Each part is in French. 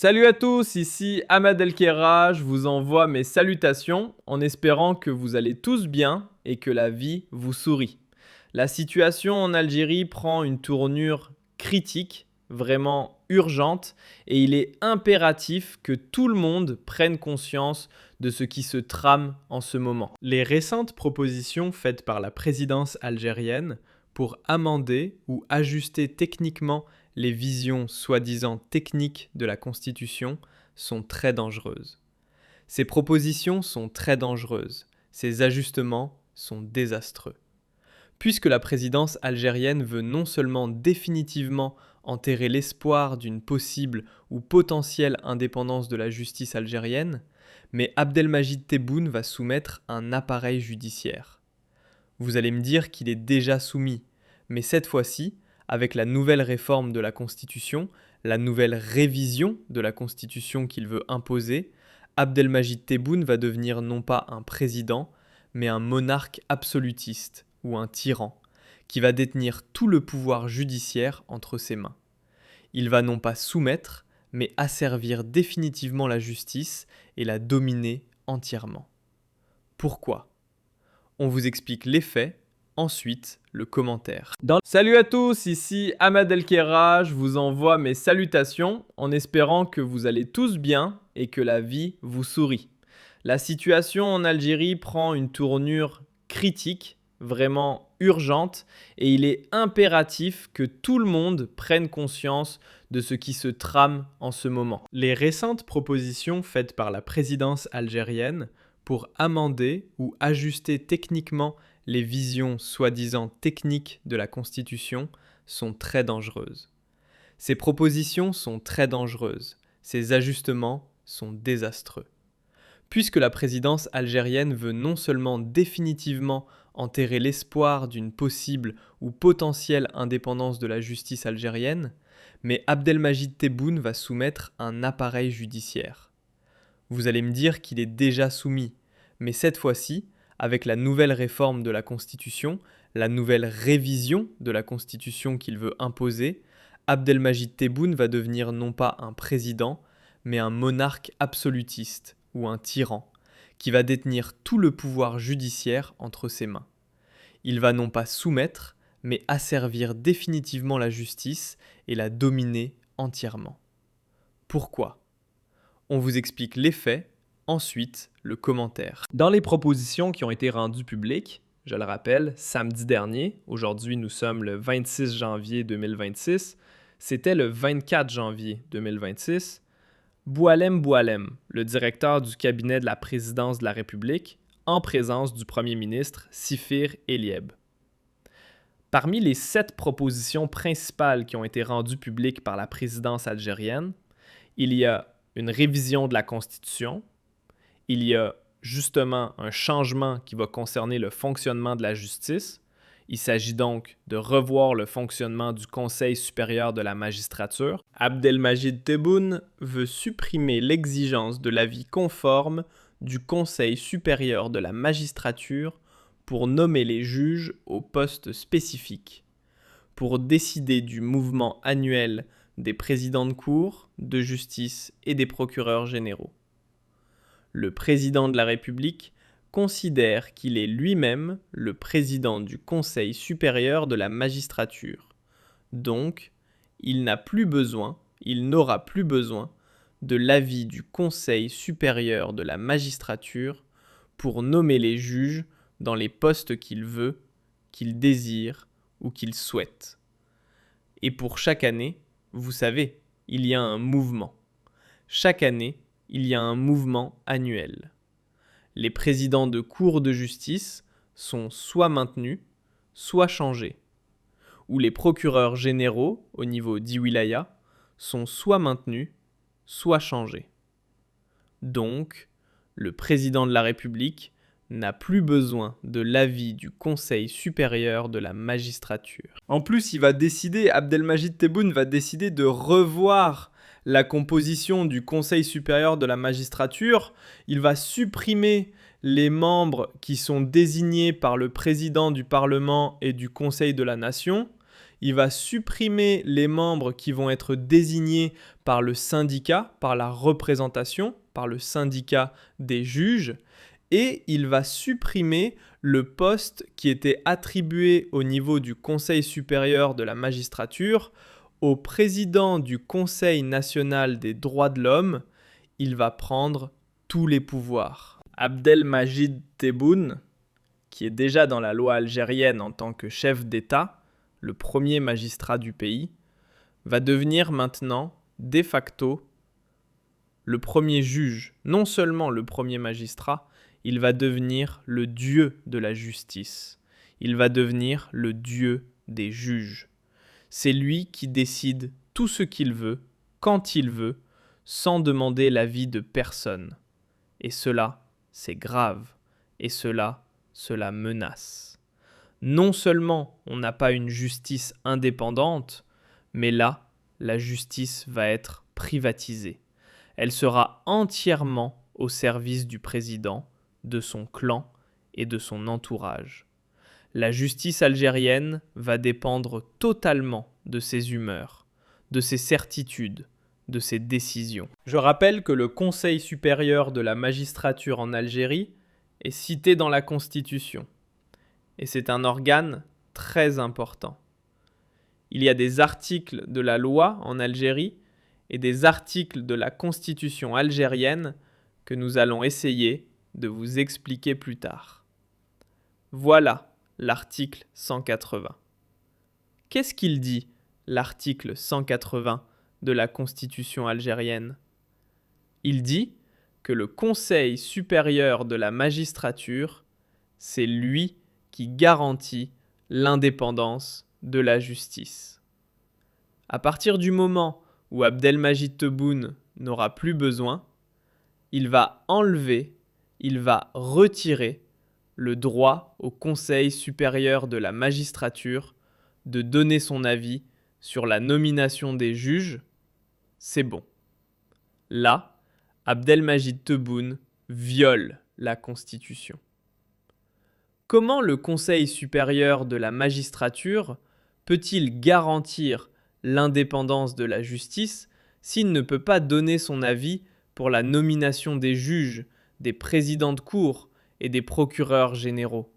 Salut à tous, ici Ahmad El-Kera, je vous envoie mes salutations en espérant que vous allez tous bien et que la vie vous sourit. La situation en Algérie prend une tournure critique, vraiment urgente, et il est impératif que tout le monde prenne conscience de ce qui se trame en ce moment. Les récentes propositions faites par la présidence algérienne pour amender ou ajuster techniquement les visions soi-disant techniques de la Constitution sont très dangereuses. Ces propositions sont très dangereuses. Ces ajustements sont désastreux. Puisque la présidence algérienne veut non seulement définitivement enterrer l'espoir d'une possible ou potentielle indépendance de la justice algérienne, mais Abdelmajid Tebboune va soumettre un appareil judiciaire. Vous allez me dire qu'il est déjà soumis, mais cette fois-ci, avec la nouvelle réforme de la Constitution, la nouvelle révision de la Constitution qu'il veut imposer, Abdelmajid Tebboune va devenir non pas un président, mais un monarque absolutiste ou un tyran, qui va détenir tout le pouvoir judiciaire entre ses mains. Il va non pas soumettre, mais asservir définitivement la justice et la dominer entièrement. Pourquoi ? On vous explique les faits, ensuite le commentaire. Salut à tous, ici Ahmad El-Kera, je vous envoie mes salutations en espérant que vous allez tous bien et que la vie vous sourit. La situation en Algérie prend une tournure critique, vraiment urgente, et il est impératif que tout le monde prenne conscience de ce qui se trame en ce moment. Les récentes propositions faites par la présidence algérienne pour amender ou ajuster techniquement les visions soi-disant techniques de la Constitution sont très dangereuses. Ces propositions sont très dangereuses. Ces ajustements sont désastreux. Puisque la présidence algérienne veut non seulement définitivement enterrer l'espoir d'une possible ou potentielle indépendance de la justice algérienne, mais Abdelmajid Tebboune va soumettre un appareil judiciaire. Vous allez me dire qu'il est déjà soumis, mais cette fois-ci, avec la nouvelle réforme de la Constitution, la nouvelle révision de la Constitution qu'il veut imposer, Abdelmajid Tebboune va devenir non pas un président, mais un monarque absolutiste ou un tyran, qui va détenir tout le pouvoir judiciaire entre ses mains. Il va non pas soumettre, mais asservir définitivement la justice et la dominer entièrement. Pourquoi ? On vous explique les faits, ensuite le commentaire. Dans les propositions qui ont été rendues publiques, je le rappelle, samedi dernier, aujourd'hui nous sommes le 26 janvier 2026, c'était le 24 janvier 2026, Boualem Boualem, le directeur du cabinet de la présidence de la République, en présence du premier ministre Sifir Elieb. Parmi les 7 propositions principales qui ont été rendues publiques par la présidence algérienne, il y a une révision de la Constitution, il y a justement un changement qui va concerner le fonctionnement de la justice. Il s'agit donc de revoir le fonctionnement du Conseil supérieur de la magistrature. Abdelmajid Tebboune veut supprimer l'exigence de l'avis conforme du Conseil supérieur de la magistrature pour nommer les juges aux postes spécifiques, pour décider du mouvement annuel des présidents de cour, de justice et des procureurs généraux. Le président de la République considère qu'il est lui-même le président du Conseil supérieur de la magistrature. Donc, il n'aura plus besoin de l'avis du Conseil supérieur de la magistrature pour nommer les juges dans les postes qu'il veut, qu'il désire ou qu'il souhaite. Et pour chaque année, vous savez, il y a un mouvement. Chaque année, il y a un mouvement annuel. Les présidents de cours de justice sont soit maintenus, soit changés. Ou les procureurs généraux, au niveau d'Iwilaya, sont soit maintenus, soit changés. Donc, le président de la République n'a plus besoin de l'avis du Conseil supérieur de la magistrature. En plus, Abdelmajid Tebboune va décider de revoir la composition du Conseil supérieur de la magistrature. Il va supprimer les membres qui sont désignés par le président du Parlement et du Conseil de la Nation. il va supprimer les membres qui vont être désignés par le syndicat, par la représentation, par le syndicat des juges, et il va supprimer le poste qui était attribué au niveau du Conseil supérieur de la magistrature au président du Conseil national des droits de l'homme. Il va prendre tous les pouvoirs. Abdelmajid Tebboune, qui est déjà dans la loi algérienne en tant que chef d'État, le premier magistrat du pays, va devenir maintenant, de facto, le premier juge. Non seulement le premier magistrat, il va devenir le dieu de la justice. Il va devenir le dieu des juges. C'est lui qui décide tout ce qu'il veut, quand il veut, sans demander l'avis de personne. Et cela, c'est grave. Et cela menace. Non seulement on n'a pas une justice indépendante, mais là, la justice va être privatisée. Elle sera entièrement au service du président, de son clan et de son entourage. La justice algérienne va dépendre totalement de ses humeurs, de ses certitudes, de ses décisions. Je rappelle que le Conseil supérieur de la magistrature en Algérie est cité dans la Constitution. Et c'est un organe très important. Il y a des articles de la loi en Algérie et des articles de la Constitution algérienne que nous allons essayer de vous expliquer plus tard. Voilà l'article 180. Qu'est-ce qu'il dit, l'article 180 de la Constitution algérienne ? Il dit que le Conseil supérieur de la magistrature, c'est lui qui garantit l'indépendance de la justice. À partir du moment où Abdelmajid Tebboune n'aura plus besoin, il va enlever, il va retirer le droit au Conseil supérieur de la magistrature de donner son avis sur la nomination des juges. C'est bon. Là, Abdelmajid Tebboune viole la Constitution. Comment le Conseil supérieur de la magistrature peut-il garantir l'indépendance de la justice s'il ne peut pas donner son avis pour la nomination des juges, des présidents de cour et des procureurs généraux ?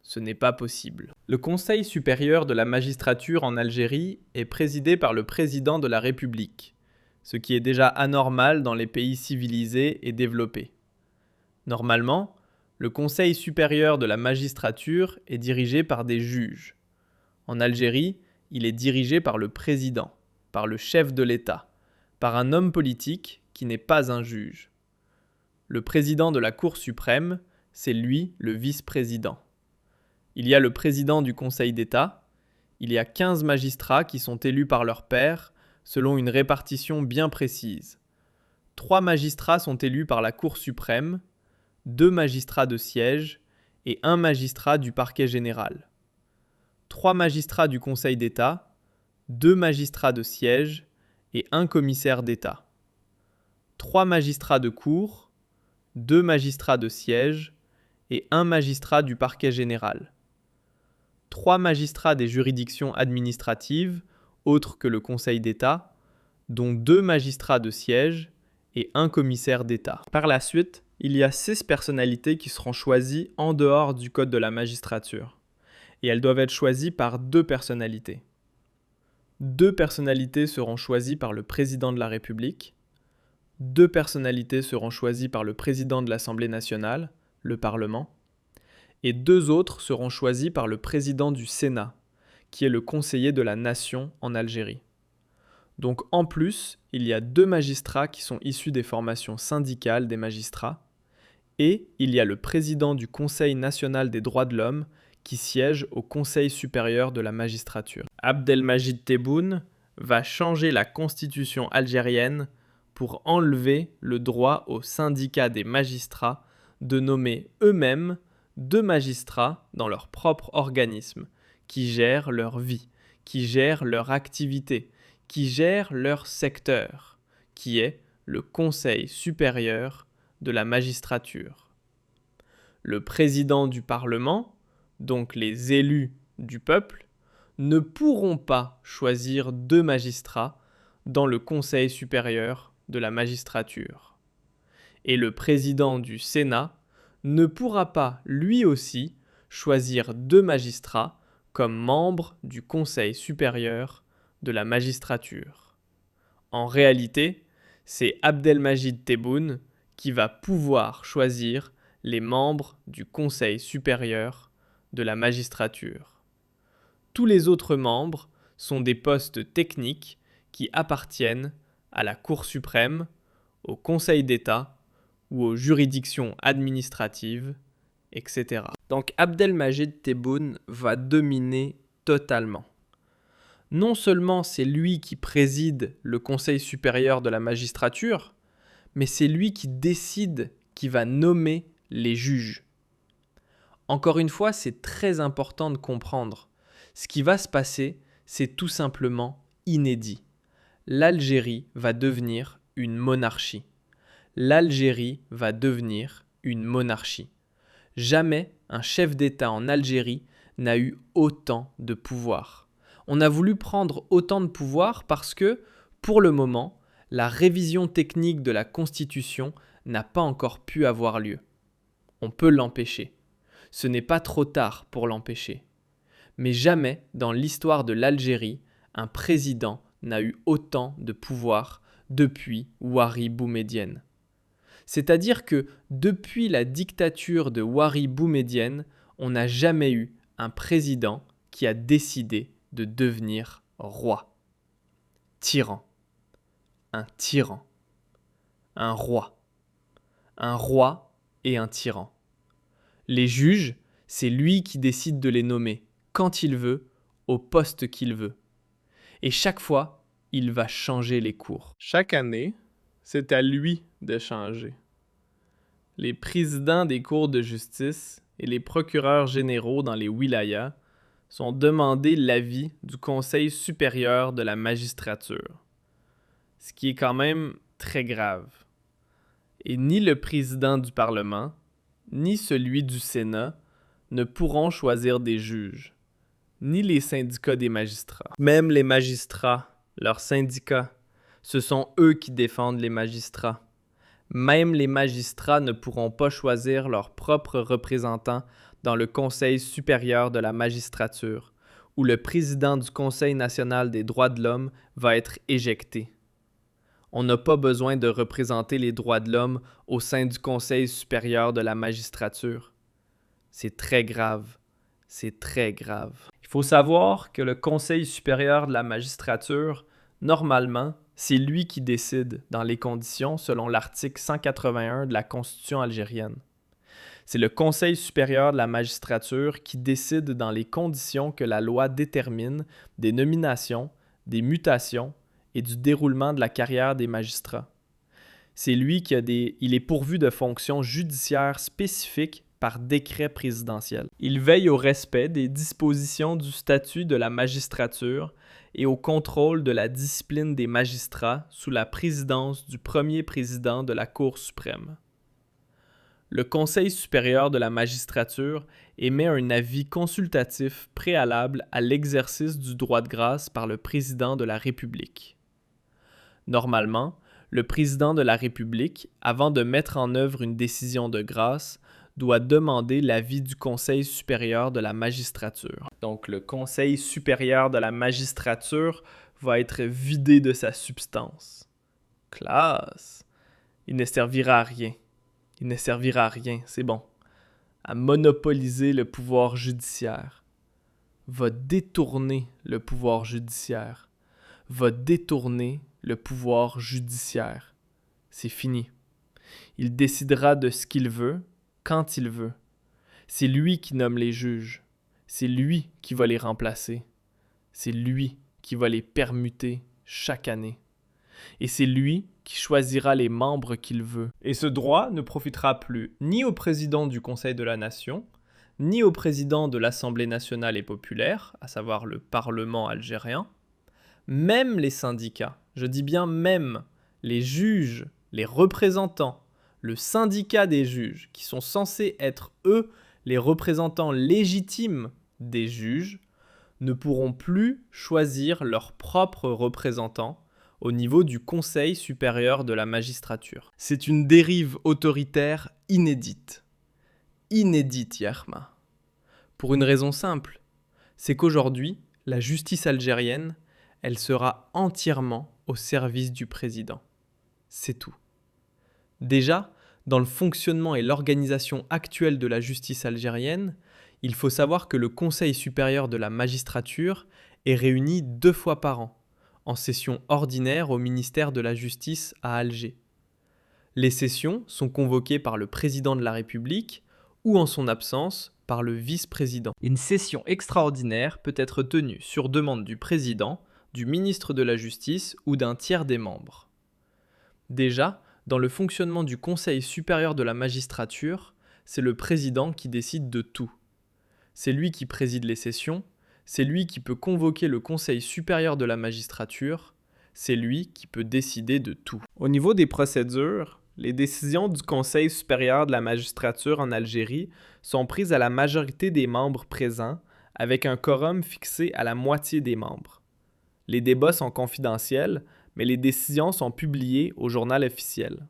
Ce n'est pas possible. Le Conseil supérieur de la magistrature en Algérie est présidé par le président de la République, ce qui est déjà anormal dans les pays civilisés et développés. Normalement, le Conseil supérieur de la magistrature est dirigé par des juges. En Algérie, il est dirigé par le président, par le chef de l'État, par un homme politique qui n'est pas un juge. Le président de la Cour suprême, c'est lui le vice-président. Il y a le président du Conseil d'État, il y a 15 magistrats qui sont élus par leur pairs selon une répartition bien précise. 3 magistrats sont élus par la Cour suprême, 2 magistrats de siège et 1 magistrat du parquet général. 3 magistrats du Conseil d'État, 2 magistrats de siège et 1 commissaire d'État. 3 magistrats de cour, 2 magistrats de siège et 1 magistrat du parquet général. 3 magistrats des juridictions administratives, autres que le Conseil d'État, dont 2 magistrats de siège et 1 commissaire d'État. Par la suite, il y a 6 personnalités qui seront choisies en dehors du code de la magistrature. Et elles doivent être choisies par 2 personnalités. 2 personnalités seront choisies par le président de la République. 2 personnalités seront choisies par le président de l'Assemblée nationale, le Parlement. Et 2 autres seront choisies par le président du Sénat, qui est le conseiller de la nation en Algérie. Donc en plus, il y a 2 magistrats qui sont issus des formations syndicales des magistrats, et il y a le président du Conseil national des droits de l'homme qui siège au Conseil supérieur de la magistrature. Abdelmajid Tebboune va changer la constitution algérienne pour enlever le droit aux syndicats des magistrats de nommer eux-mêmes 2 magistrats dans leur propre organisme, qui gèrent leur vie, qui gèrent leur activité, qui gèrent leur secteur, qui est le Conseil supérieur de la magistrature. Le président du Parlement, donc les élus du peuple, ne pourront pas choisir 2 magistrats dans le Conseil supérieur de la magistrature. Et le président du Sénat ne pourra pas, lui aussi, choisir 2 magistrats comme membres du Conseil supérieur de la magistrature. En réalité, c'est Abdelmajid Tebboune qui va pouvoir choisir les membres du Conseil supérieur de la magistrature. Tous les autres membres sont des postes techniques qui appartiennent à la Cour suprême, au Conseil d'État ou aux juridictions administratives, etc. Donc Abdelmajid Tebboune va dominer totalement. Non seulement c'est lui qui préside le Conseil supérieur de la magistrature, mais c'est lui qui décide, qui va nommer les juges. Encore une fois, c'est très important de comprendre. Ce qui va se passer, c'est tout simplement inédit. L'Algérie va devenir une monarchie. L'Algérie va devenir une monarchie. Jamais un chef d'État en Algérie n'a eu autant de pouvoir. On a voulu prendre autant de pouvoir parce que, pour le moment, la révision technique de la Constitution n'a pas encore pu avoir lieu. On peut l'empêcher. Ce n'est pas trop tard pour l'empêcher. Mais jamais dans l'histoire de l'Algérie, un président n'a eu autant de pouvoir depuis Houari Boumedienne. C'est-à-dire que depuis la dictature de Houari Boumedienne, on n'a jamais eu un président qui a décidé de devenir roi. Tyran. Un tyran. Un roi. Un roi et un tyran. Les juges, c'est lui qui décide de les nommer quand il veut, au poste qu'il veut. Et chaque fois, il va changer les cours. Chaque année, c'est à lui de changer. Les présidents des cours de justice et les procureurs généraux dans les wilayas sont demandés l'avis du Conseil supérieur de la magistrature, ce qui est quand même très grave. Et ni le président du Parlement, ni celui du Sénat ne pourront choisir des juges, ni les syndicats des magistrats. Même les magistrats, leurs syndicats, ce sont eux qui défendent les magistrats. Même les magistrats ne pourront pas choisir leurs propres représentants dans le Conseil supérieur de la magistrature, où le président du Conseil national des droits de l'homme va être éjecté. On n'a pas besoin de représenter les droits de l'homme au sein du Conseil supérieur de la magistrature. C'est très grave. C'est très grave. Il faut savoir que le Conseil supérieur de la magistrature, normalement, c'est lui qui décide dans les conditions selon l'article 181 de la Constitution algérienne. C'est le Conseil supérieur de la magistrature qui décide dans les conditions que la loi détermine des nominations, des mutations et du déroulement de la carrière des magistrats. C'est lui il est pourvu de fonctions judiciaires spécifiques par décret présidentiel. Il veille au respect des dispositions du statut de la magistrature et au contrôle de la discipline des magistrats sous la présidence du premier président de la Cour suprême. Le Conseil supérieur de la magistrature émet un avis consultatif préalable à l'exercice du droit de grâce par le président de la République. Normalement, le président de la République, avant de mettre en œuvre une décision de grâce, doit demander l'avis du Conseil supérieur de la magistrature. Donc, le Conseil supérieur de la magistrature va être vidé de sa substance. Classe! Il ne servira à rien. Il ne servira à rien, c'est bon. À monopoliser le pouvoir judiciaire. Va détourner le pouvoir judiciaire. Va détourner le pouvoir judiciaire. C'est fini. Il décidera de ce qu'il veut, quand il veut. C'est lui qui nomme les juges. C'est lui qui va les remplacer. C'est lui qui va les permuter chaque année. Et c'est lui qui choisira les membres qu'il veut. Et ce droit ne profitera plus ni au président du Conseil de la Nation, ni au président de l'Assemblée nationale et populaire, à savoir le Parlement algérien, même les syndicats, je dis bien même les juges, les représentants, le syndicat des juges, qui sont censés être eux les représentants légitimes des juges, ne pourront plus choisir leurs propres représentants au niveau du Conseil supérieur de la magistrature. C'est une dérive autoritaire inédite. Inédite, Yerma. Pour une raison simple, c'est qu'aujourd'hui, la justice algérienne, elle sera entièrement au service du président. C'est tout. Déjà, dans le fonctionnement et l'organisation actuelle de la justice algérienne, il faut savoir que le Conseil supérieur de la magistrature est réuni 2 fois par an, en session ordinaire au ministère de la Justice à Alger. Les sessions sont convoquées par le président de la République ou en son absence par le vice-président. Une session extraordinaire peut être tenue sur demande du président, du ministre de la Justice ou d'un tiers des membres. Déjà, dans le fonctionnement du Conseil supérieur de la magistrature, c'est le président qui décide de tout. C'est lui qui préside les sessions, c'est lui qui peut convoquer le Conseil supérieur de la magistrature, c'est lui qui peut décider de tout. Au niveau des procédures, les décisions du Conseil supérieur de la magistrature en Algérie sont prises à la majorité des membres présents, avec un quorum fixé à la moitié des membres. Les débats sont confidentiels, mais les décisions sont publiées au journal officiel.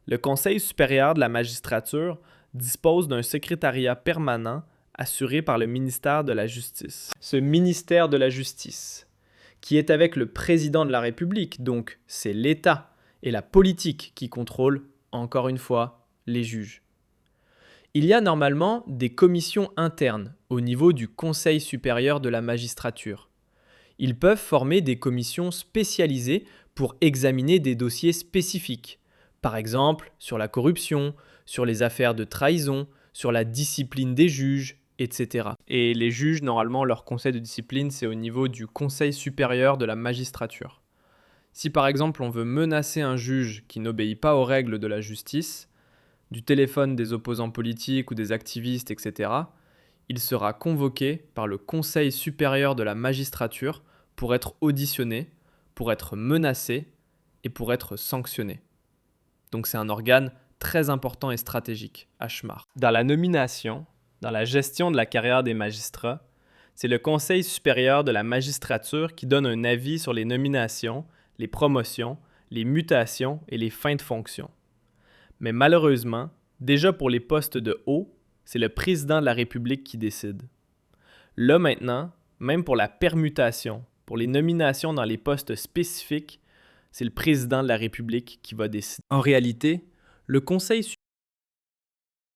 Le Conseil supérieur de la magistrature dispose d'un secrétariat permanent assuré par le ministère de la Justice. Ce ministère de la Justice, qui est avec le président de la République, donc c'est l'État et la politique qui contrôlent, encore une fois, les juges. Il y a normalement des commissions internes au niveau du Conseil supérieur de la magistrature. Ils peuvent former des commissions spécialisées pour examiner des dossiers spécifiques, par exemple sur la corruption, sur les affaires de trahison, sur la discipline des juges, etc. Et les juges, normalement, leur conseil de discipline, c'est au niveau du Conseil supérieur de la magistrature. Si par exemple on veut menacer un juge qui n'obéit pas aux règles de la justice, du téléphone des opposants politiques ou des activistes, etc., il sera convoqué par le Conseil supérieur de la magistrature pour être auditionné, pour être menacé et pour être sanctionné. Donc c'est un organe très important et stratégique, Ashmar. Dans la nomination, dans la gestion de la carrière des magistrats, c'est le Conseil supérieur de la magistrature qui donne un avis sur les nominations, les promotions, les mutations et les fins de fonction. Mais malheureusement, déjà pour les postes de haut, c'est le président de la République qui décide. Là maintenant, même pour la permutation, pour les nominations dans les postes spécifiques, c'est le président de la République qui va décider. En réalité, le Conseil